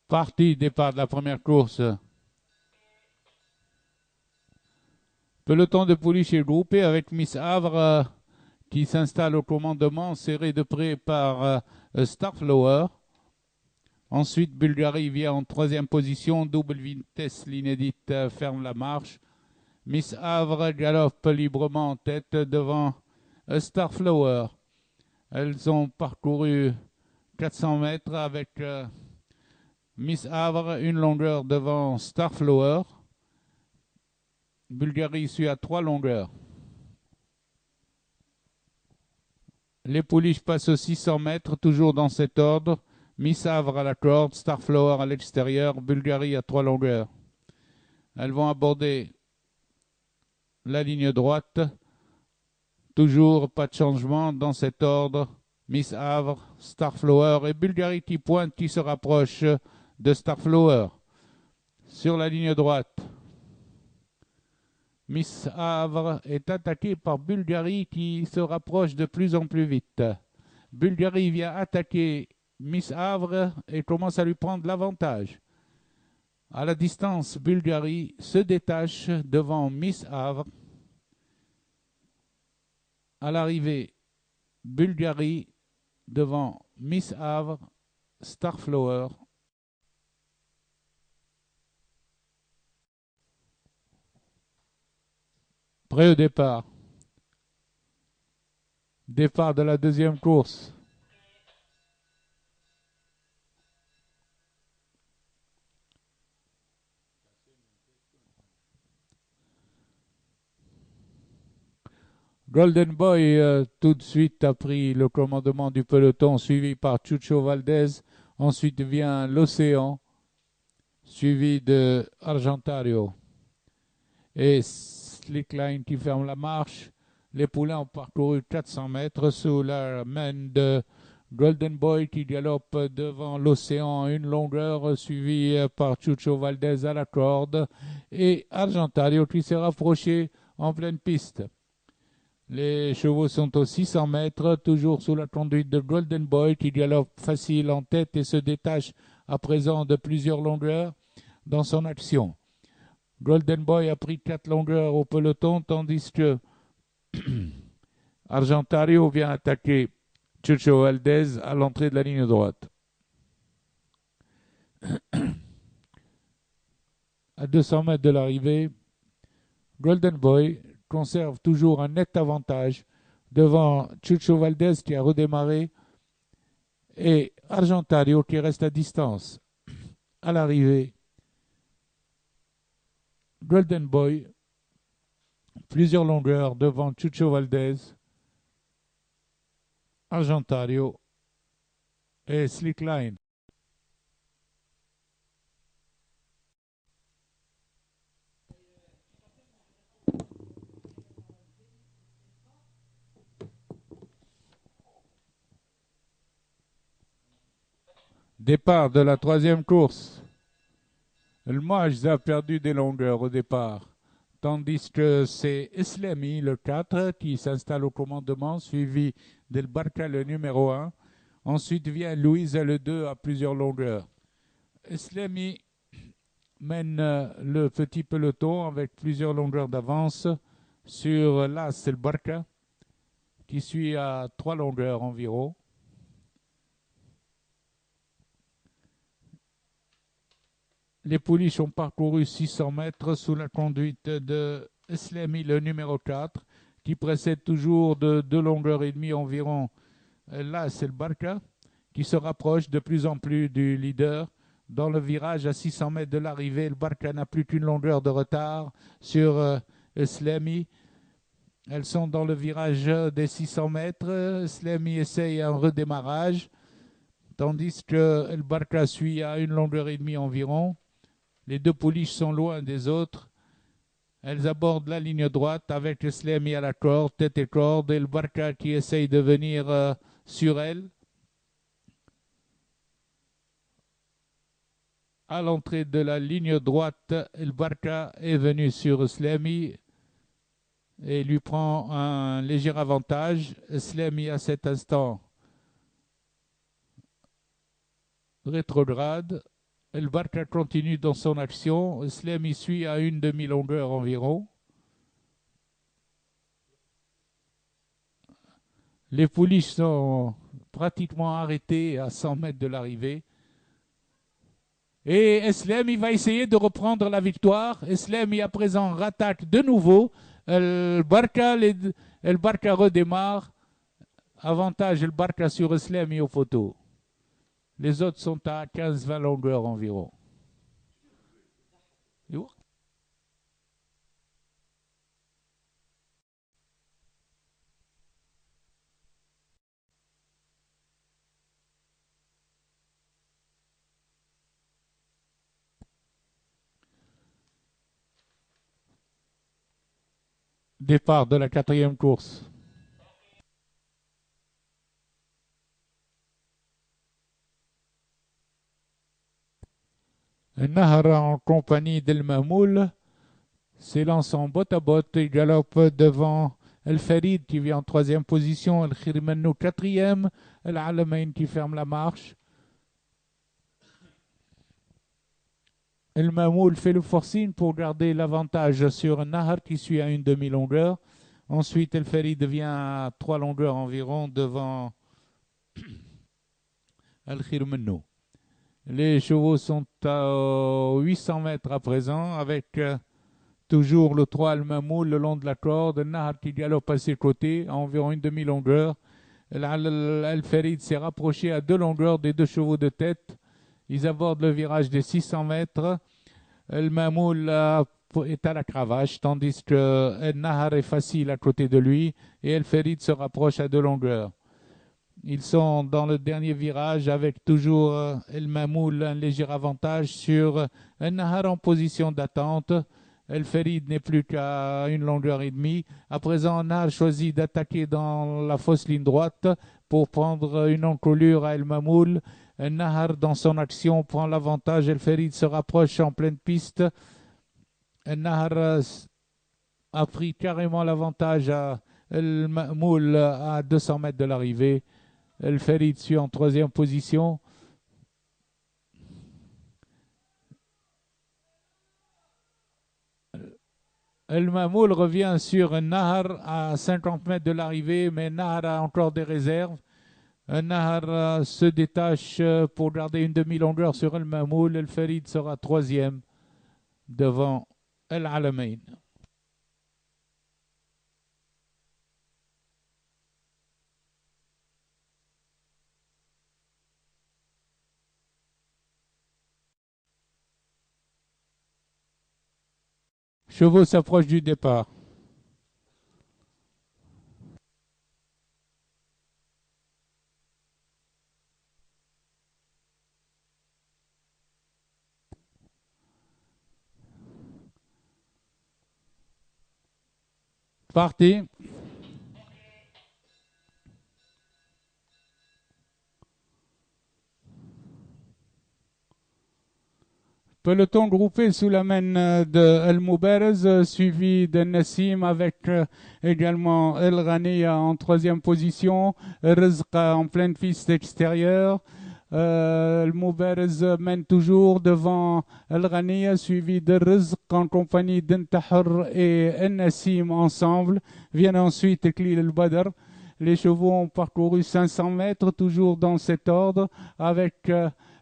Parti, départ de la première course. Peloton de pouliches est groupé avec Miss Havre qui s'installe au commandement, serré de près par Starflower. Ensuite, Bulgarie vient en troisième position. Double vitesse, l'inédite ferme la marche. Miss Havre galope librement en tête devant Starflower. Elles ont parcouru 400 mètres avec Miss Havre, une longueur devant Starflower. Bulgarie suit à 3 longueurs. Les pouliches passent aux 600 mètres, toujours dans cet ordre. Miss Havre à la corde, Starflower à l'extérieur, Bulgarie à 3 longueurs. Elles vont aborder la ligne droite. Toujours pas de changement dans cet ordre. Miss Havre, Starflower et Bulgarie qui pointe, qui se rapproche de Starflower. Sur la ligne droite, Miss Havre est attaquée par Bulgarie qui se rapproche de plus en plus vite. Bulgarie vient attaquer Miss Havre et commence à lui prendre l'avantage. À la distance, Bulgarie se détache devant Miss Havre. À l'arrivée, Bulgarie devant Miss Havre, Starflower. Prêt au départ. Départ de la deuxième course. Golden Boy tout de suite a pris le commandement du peloton, suivi par Chucho Valdez. Ensuite vient l'Océan, suivi de Argentario. Et Slickline qui ferme la marche. Les poulains ont parcouru 400 mètres sous la main de Golden Boy qui galope devant l'Océan à une longueur, suivi par Chucho Valdez à la corde et Argentario qui s'est rapproché en pleine piste. Les chevaux sont aux 600 mètres, toujours sous la conduite de Golden Boy qui galope facile en tête et se détache à présent de plusieurs longueurs dans son action. Golden Boy a pris 4 longueurs au peloton, tandis que Argentario vient attaquer Chucho Valdez à l'entrée de la ligne droite. À 200 mètres de l'arrivée, Golden Boy conserve toujours un net avantage devant Chucho Valdez qui a redémarré et Argentario qui reste à distance. À l'arrivée, Golden Boy, plusieurs longueurs devant Chucho Valdez, Argentario et Slickline. Départ de la troisième course. Le Maj a perdu des longueurs au départ, tandis que c'est Islami, le 4, qui s'installe au commandement, suivi d'El Barca, le numéro 1. Ensuite vient Louise, le 2, à plusieurs longueurs. Islami mène le petit peloton avec plusieurs longueurs d'avance sur l'As El Barca, qui suit à 3 longueurs environ. Les pouliches ont parcouru 600 mètres sous la conduite de Islami, le numéro 4, qui précède toujours de 2 longueurs et demie environ l'As El Barca, qui se rapproche de plus en plus du leader. Dans le virage à 600 mètres de l'arrivée, le Barca n'a plus qu'une longueur de retard sur Islami. Elles sont dans le virage des 600 mètres. Islami essaye un redémarrage, tandis que El Barca suit à une longueur et demie environ. Les deux pouliches sont loin des autres. Elles abordent la ligne droite avec Islami à la corde, tête et corde, et le Barca qui essaye de venir sur elle. À l'entrée de la ligne droite, El Barka est venu sur Slamy et lui prend un léger avantage. Slamy à cet instant rétrograde. El Barka continue dans son action. Slamy suit à une demi-longueur environ. Les pouliches sont pratiquement arrêtées à 100 mètres de l'arrivée. Et Slamy va essayer de reprendre la victoire. Slamy à présent rattaque de nouveau. El Barka redémarre. Avantage El Barka sur Slamy au photo. Les autres sont à 15-20 longueurs environ. Départ de la 4e course. Nahara en compagnie d'El Mamoul s'élance en botte à botte. Il galope devant El Farid qui vient en 3e position, El Khirmanou 4e, El Alamain qui ferme la marche. El Mamoul fait le forcing pour garder l'avantage sur Nahar qui suit à une demi-longueur. Ensuite, El Farid devient à 3 longueurs environ devant El Khirmanou. Les chevaux sont à 800 mètres à présent avec toujours le 3 El Mamoul le long de la corde. Nahar qui galope à ses côtés à environ une demi-longueur. El Farid s'est rapproché à 2 longueurs des 2 chevaux de tête. Ils abordent le virage des 600 mètres. El Mamoul est à la cravache, tandis que El Nahar est facile à côté de lui et El Farid se rapproche à 2 longueurs. Ils sont dans le dernier virage avec toujours El Mamoul un léger avantage sur El Nahar en position d'attente. El Farid n'est plus qu'à 1 longueur et demie. À présent, Nahar choisit d'attaquer dans la fausse ligne droite pour prendre une encolure à El Mamoul. El Nahar, dans son action, prend l'avantage. El Farid se rapproche en pleine piste. El Nahar a pris carrément l'avantage à El Mamoul à 200 mètres de l'arrivée. El Farid suit en 3e position. El Mamoul revient sur Nahar à 50 mètres de l'arrivée, mais Nahar a encore des réserves. Nahar se détache pour garder une demi-longueur sur El Mamoul. El Farid sera 3e devant El Alamain. Chevaux s'approchent du départ. Parti. Peloton groupé sous la main de El Mouberez, suivi de Nassim avec également El Ghania en 3e position, Rizqa en pleine piste extérieure. El Mouberez mène toujours devant El Ghania, suivi de Rizq en compagnie d'Intahar et El Nassim ensemble. Viennent ensuite Eklil El Badr. Les chevaux ont parcouru 500 mètres, toujours dans cet ordre, avec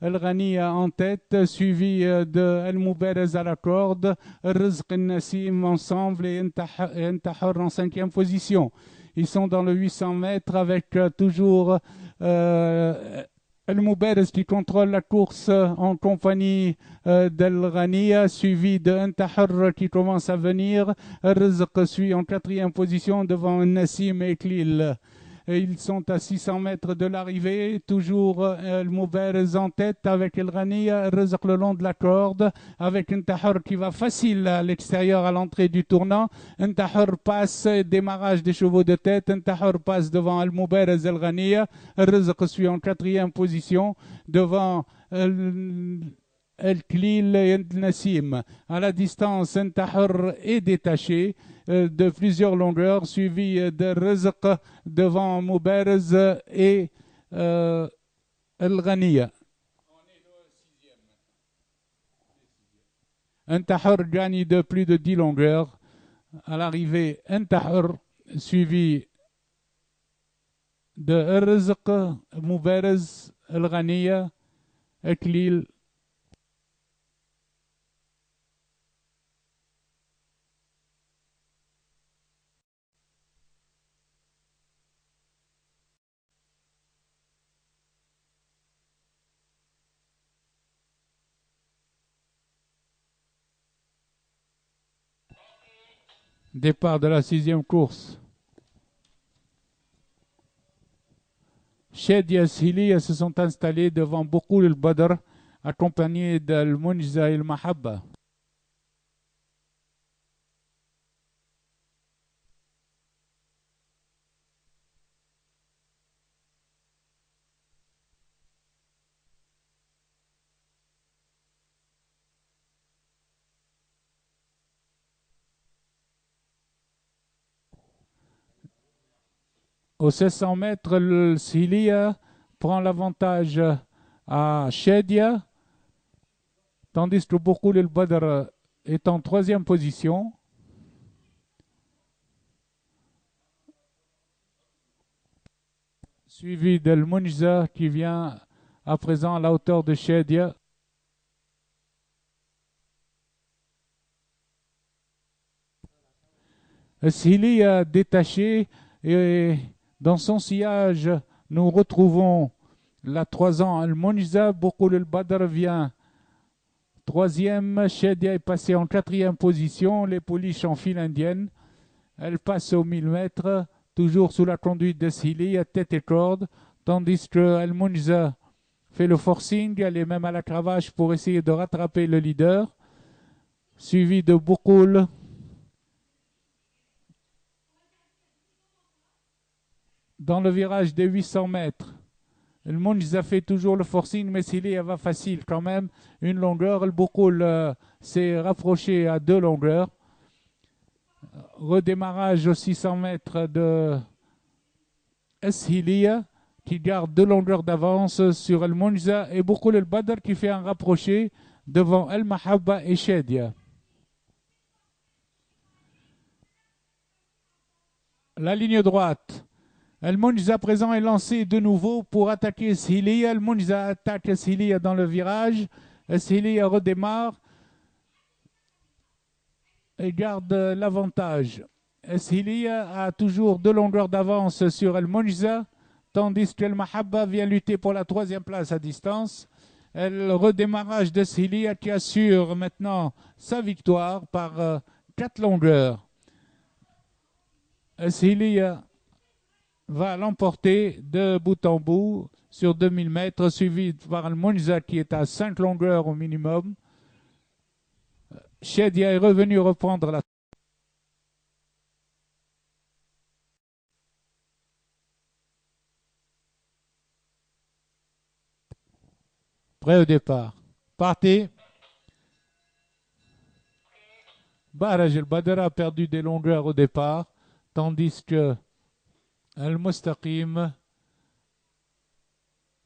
El Ghania en tête, suivi de El Mouberez à la corde, Rizq et Nassim ensemble et Intahar en 5e position. Ils sont dans le 800 mètres avec toujours El Mouberez qui contrôle la course en compagnie d'El Ghania, suivi de Intahar qui commence à venir. Rizq suit en 4e position devant Nassim et Eklil. Et ils sont à 600 mètres de l'arrivée, toujours El Mouberez en tête avec El Ghania, Rizq le long de la corde, avec Intahar qui va facile à l'extérieur à l'entrée du tournant. Intahar passe, démarrage des chevaux de tête, Intahar passe devant El Mouberez El Ghania, Rizq suit en 4e position devant El-Klil et El-Nassim. À la distance, Intahar est détaché de plusieurs longueurs, suivi de Rizq devant Moubarez et El-Ghaniya. Intahar gagne de plus de 10 longueurs. À l'arrivée, Intahar suivi de Rizq, Moubarez, El-Ghaniya, El-Klil. Départ de la 6e course. Shed et Shiliya se sont installés devant Boukoul el-Badr, accompagnés d'Al-Munjza et el-Mahabba. Aux 1600 mètres, le Shiliya prend l'avantage à Shedia, tandis que Boukoul el-Badr est en 3e position. Suivi d'Al-Munjza qui vient à présent à la hauteur de Shedia. Shiliya détaché et dans son sillage, nous retrouvons la 3 ans Al-Munjza. Boukoul el-Badr vient 3e. Shedia est passé en 4e position. Les pouliches en file indienne. Elle passe aux 1000 mètres, toujours sous la conduite de Shiliya, tête et corde, tandis que Al-Munjza fait le forcing. Elle est même à la cravache pour essayer de rattraper le leader, suivi de Boukoul. Dans le virage des 800 mètres, le Munjza fait toujours le forcing, mais Shiliya va facile quand même. Une longueur, le Boukoul s'est rapproché à 2 longueurs. Redémarrage aux 600 mètres de Shiliya qui garde 2 longueurs d'avance sur El Munjza et Boukoul el-Badr qui fait un rapproché devant El Mahabba et Shedia. La ligne droite. El Munjza présent est lancé de nouveau pour attaquer Shiliya. El Munjza attaque Shiliya dans le virage. Shiliya redémarre et garde l'avantage. Shiliya a toujours 2 longueurs d'avance sur El Munjza, tandis qu'El Mahabba vient lutter pour la 3e place à distance. Le redémarrage de Shiliya qui assure maintenant sa victoire par 4 longueurs. Shiliya va l'emporter de bout en bout sur 2000 mètres, suivi par El Munjza qui est à 5 longueurs au minimum. Shedia est revenu reprendre la. Prêt au départ. Partez. Bahraj el-Badr a perdu des longueurs au départ, tandis que Al-Mustaqim,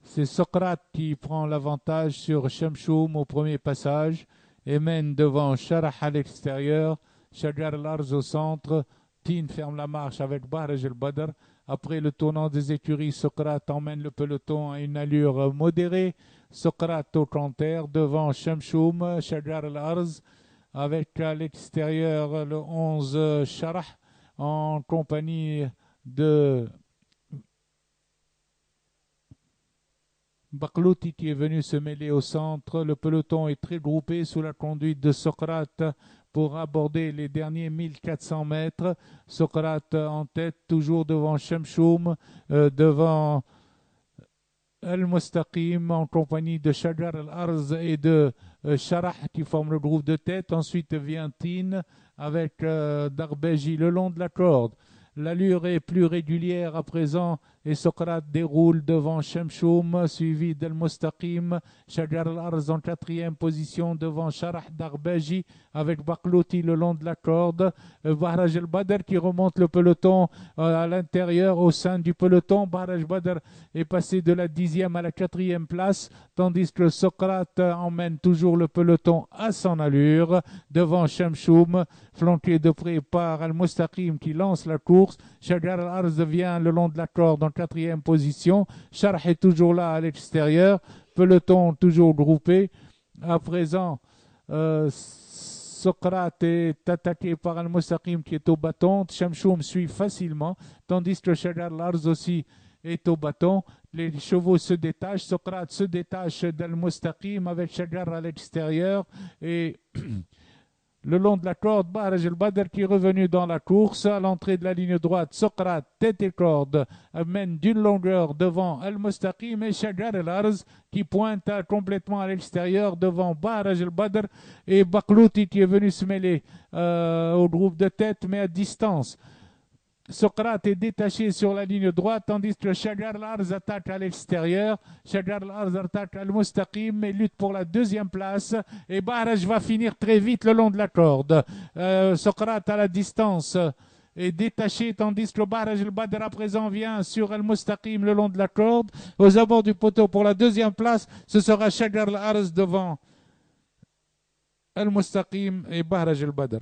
c'est Socrate qui prend l'avantage sur Shamshoum au premier passage et mène devant Sharah à l'extérieur, Shajar al-Arz au centre. Tin ferme la marche avec Bahraj el-Badr. Après le tournant des écuries, Socrate emmène le peloton à une allure modérée. Socrate au contraire devant Shamshoum, Shajar al-Arz, avec à l'extérieur le 11 Sharah en compagnie de Baklouti qui est venu se mêler au centre. Le peloton est très groupé sous la conduite de Socrate pour aborder les derniers 1400 mètres. Socrate en tête, toujours devant Shamshoum, devant Al-Mustaqim en compagnie de Shajar al-Arz et de Sharah qui forment le groupe de tête. Ensuite vient Tin avec Darbeji le long de la corde. L'allure est plus régulière à présent et Socrate déroule devant Shemshoum, suivi d'Al-Mustaqim, Shajar al-Arz en quatrième position devant Sharah Darbaji avec Baklouti le long de la corde, Bahraj al-Badr qui remonte le peloton à l'intérieur au sein du peloton. Bahraj Badr est passé de la 10e à la 4e place, tandis que Socrate emmène toujours le peloton à son allure devant Shemshoum, flanqué de près par Al-Mustaqim qui lance la course. Shajar al-Arz vient le long de la corde en quatrième position. Sharh est toujours là à l'extérieur. Peloton toujours groupé. À présent, Socrate est attaqué par Al-Mustaqim qui est au bâton. Shemshoum suit facilement, tandis que Shajar al-Arz aussi est au bâton. Les chevaux se détachent. Socrate se détache d'Al-Mustaqim avec Shajar à l'extérieur et le long de la corde, Bahraj al-Badr qui est revenu dans la course. À l'entrée de la ligne droite, Socrate, tête et corde, mène d'une longueur devant Al-Mustaqim et Shajar al-Arz qui pointe complètement à l'extérieur devant Bahraj al-Badr et Baklouti qui est venu se mêler au groupe de tête mais à distance. Socrate est détaché sur la ligne droite, tandis que Shajar al-Arz attaque à l'extérieur. Shajar al-Arz attaque Al-Mustaqim et lutte pour la deuxième place. Et Bahraj va finir très vite le long de la corde. Socrate à la distance est détaché, tandis que Bahraj al-Badr à présent vient sur Al-Mustaqim le long de la corde. Aux abords du poteau pour la deuxième place, ce sera Shajar al-Arz devant Al-Mustaqim et Bahraj al-Badr.